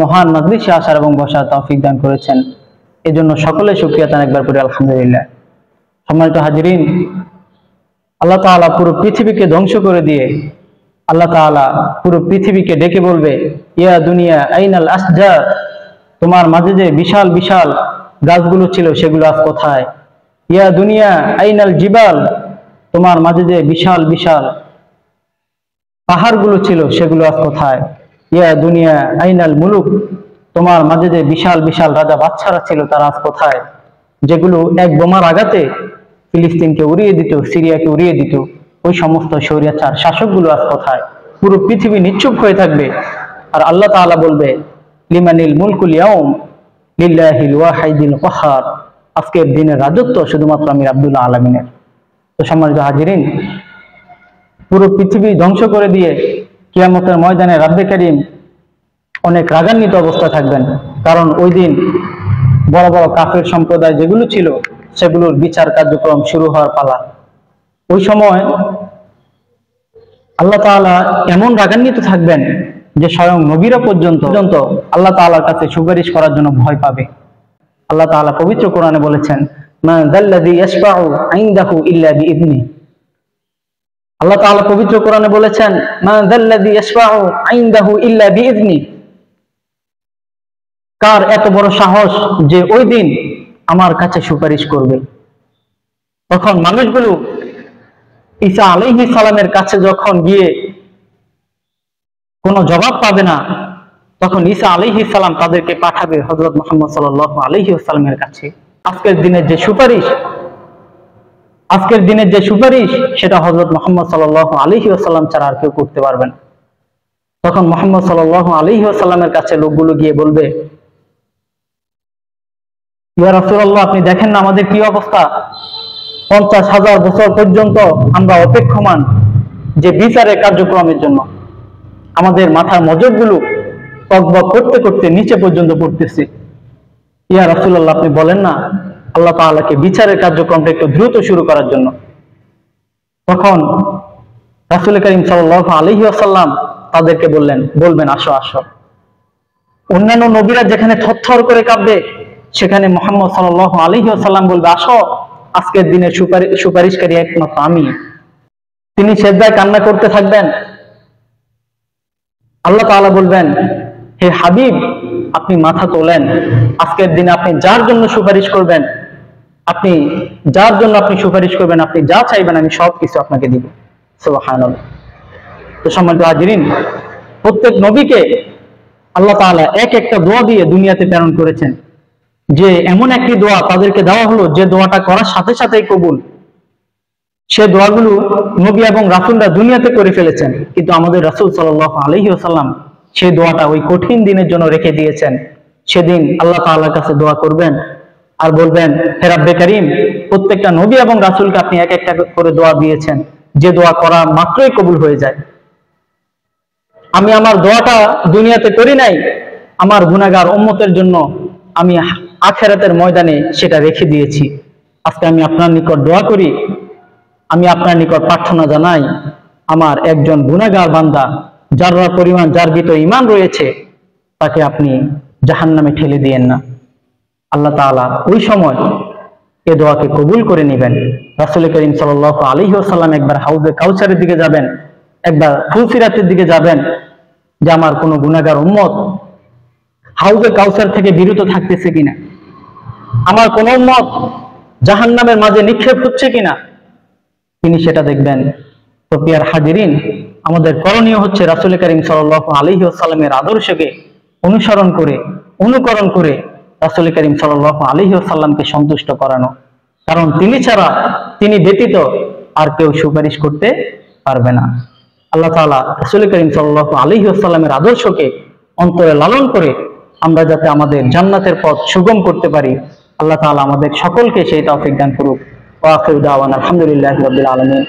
মহান মাজলিসে আসার এবং বসার তৌফিক দান করেছেন। এজন্য সকলে শুকরিয়া জানাই একবার পড়ি আলহামদুলিল্লাহ। সম্মানিত হাজিরিন, আল্লাহ তাআলা পুরো পৃথিবীকে ধ্বংস করে দিয়ে আল্লাহ তাআলা পুরো পৃথিবীকে ডেকে বলবে, ইয়া দুনিয়া আইনাল আসজার, তোমার মাঝে যে বিশাল বিশাল গাছগুলো ছিল সেগুলো আজ কোথায়? ইয়া দুনিয়া আইনাল জিবাল, তোমার মাঝে যে বিশাল বিশাল পাহাড়গুলো ছিল সেগুলো আজ কোথায়? ইয়া দুনিয়া আইনাল মুলুক, তোমার মাঝে যে বিশাল বিশাল রাজা বাদশারা ছিল তারা আজ কোথায়? যেগুলো এক বোমার আঘাতে ফিলিস্তিনকে উড়িয়ে দিত, সিরিয়াকে উড়িয়ে দিত, ওই সমস্ত শরিয়াচার শাসকগুলো আজ কোথায়? পুরো পৃথিবী নিশ্চুপ হয়ে থাকবে। আর আল্লাহ তাআলা বলবে, লিমানিল মুলকুল ইয়াউম লিল্লাহিল ওয়াহিদিল কাহ্হার, আজকের দিনের রাজত্ব শুধুমাত্র আমি রাব্বুল আলামিনের। তো সম্মানিত হাজিরিন, পুরো পৃথিবী ধ্বংস করে দিয়ে কিয়ামতের ময়দানে রাব্বে কারীম অনেক রাগান্বিত অবস্থায় থাকবেন। কারণ ওই দিন বড় বড় কাফের সম্প্রদায় যেগুলো ছিল সেগুলোর বিচার কার্যক্রম শুরু হওয়ার পালা। ওই সময় আল্লাহ তাআলা এমন রাগান্বিত থাকবেন যে স্বয়ং নবীরা পর্যন্ত আল্লাহ তাআলার কাছে সুপারিশ করার জন্য ভয় পাবে। আল্লাহ তাআলা পবিত্র কোরআনে বলেছেন, মা যাল্লাযী ইয়াশফাউ ইনদাহু ইল্লা বিইذনি। আল্লাহ তাআলা পবিত্র কোরআনে বলেছেন, মা যাল্লাযী ইয়াশফাউ ইনদাহু ইল্লা বিইذনি। কার এত বড় সাহস যে ওই দিন আমার কাছে সুপারিশ করবে? তখন মানুষগুলো ঈসা আলাইহিস সালামের কাছে যখন গিয়ে কোনো জবাব পাবে না, তখন ঈসা আলাইহিস সালাম তাদেরকে পাঠাবে হযরত মুহাম্মদ সাল্লাল্লাহু আলাইহি ওয়াসাল্লামের কাছে। আজকের দিনের যে সুপারিশ সেটা হযরত মুহাম্মদ সাল্লাল্লাহু আলাইহি ওয়াসাল্লাম ছাড়া আর কেউ করতে পারবে না। তখন মুহাম্মদ সাল্লাল্লাহু আলাইহি ওয়াসাল্লামের কাছে লোকগুলো গিয়ে বলবে, ইয়া রাসূলুল্লাহ, আপনি দেখেন না আমাদের কি অবস্থা? 50,000 বছর পর্যন্ত আমরা অপেক্ষমান যে বিচারের কার্যক্রমের জন্য। আমাদের মাথার মজবগুলো টকবক করতে করতে নিচে পর্যন্ত পড়তেছে। ইয়া রাসূলুল্লাহ, আপনি বলেন না আল্লাহ তাআলাকে বিচারের কার্যক্রমটা একটু দ্রুত শুরু করার জন্য। তখন রাসূল করিম সাল্লাল্লাহু আলাইহি ওয়াসাল্লাম তাদেরকে বলবেন, আসো আসো। অন্যান্য নবীরা যেখানে থরথর করে কাঁপবে, সেখানে মুহাম্মদ সাল্লাল্লাহু আলাইহি ওয়াসাল্লাম বলবে, আসো, আজকের দিনের সুপারিশকারী একমাত্র আমি। তিনি সেজদায় কান্না করতে থাকবেন। আল্লাহ তাআলা বলবেন, হে হাবিব, আপনি মাথা তোলেন। আজকের দিনে আপনি যার জন্য সুপারিশ করবেন, আপনি যা চাইবেন আমি সবকিছু আপনাকে দিব। সুবহানাল্লাহ। তো সম্মানিত হাজিরিন, প্রত্যেক নবীকে আল্লাহ তাআলা এক একটা দোয়া দিয়ে দুনিয়াতে প্রেরণ করেছেন। যে এমন একটি দোয়া তাদেরকে দেওয়া হলো যে দোয়াটা করার সাথে সাথেই কবুল। সে দোয়াগুলো নবী এবং রাসূলরা দুনিয়াতে করে ফেলেছেন, কিন্তু আমাদের রাসূল সাল্লাল্লাহু আলাইহি ওয়াসাল্লাম সেই দোয়াটা ওই কঠিন দিনের জন্য রেখে দিয়েছেন। সেদিন আল্লাহ তাআলার কাছে দোয়া করবেন আর বলবেন, হে রাব্বে কারীম, প্রত্যেকটা নবী এবং রাসূলকে আপনি এক একটা করে দোয়া দিয়েছেন, যে দোয়া করা মাত্রই কবুল হয়ে যায়। আমি আমার দোয়াটা দুনিয়াতে করি নাই, আমার গুনাহগার উম্মতের জন্য আমি আখিরাতের ময়দানে সেটা রেখে দিয়েছি। আজকে আমি আপনার নিকট দোয়া করি, আমি আপনার নিকট প্রার্থনা জানাই, আমার একজন গুনাহগার বান্দা যার পরিমাণ যার ভিতর ঈমান রয়েছে তাকে আপনি জাহান্নামে ঠেলে দিয়েন না। আল্লাহ তাআলা ওই সময় এই দোয়াকে কবুল করে নেবেন। রাসূল করিম সাল্লাল্লাহু আলাইহি ওয়াসাল্লাম একবার হাউজে কাউসারের দিকে যাবেন, একবার ফুলসিরাতের দিকে যাবেন, যে আমার কোনো গুনাহগার উম্মত হাউজে কাউসার থেকে বিরত থাকতেছে কিনা, আমার কোন উম্মত জাহান্নামের মাঝে নিক্ষেপ হচ্ছে কিনা, তিনি সেটা দেখবেন। তো প্রিয় হাজিরিন, আমাদের করণীয় হচ্ছে রাসূল করিম সাল্লাল্লাহু আলাইহি ওয়াসাল্লামের আদর্শকে অনুকরণ করে রাসূল করিম সাল্লাল্লাহু আলাইহি ওয়াসাল্লামকে সন্তুষ্ট করানো। কারণ তিনি ব্যতীত আর কেউ সুপারিশ করতে পারবে না। আল্লাহ তাআলা রাসূল করিম সাল্লাল্লাহু আলাইহি ওয়াসাল্লামের আদর্শকে অন্তরে লালন করে আমরা যাতে আমাদের জান্নাতের পথ সুগম করতে পারি, আল্লাহ তাআলা আমাদের সকলকে সেই তৌফিক দান করুক। ওয়া আখিরু দাওয়ানা আলহামদুলিল্লাহি রাব্বিল আলামিন।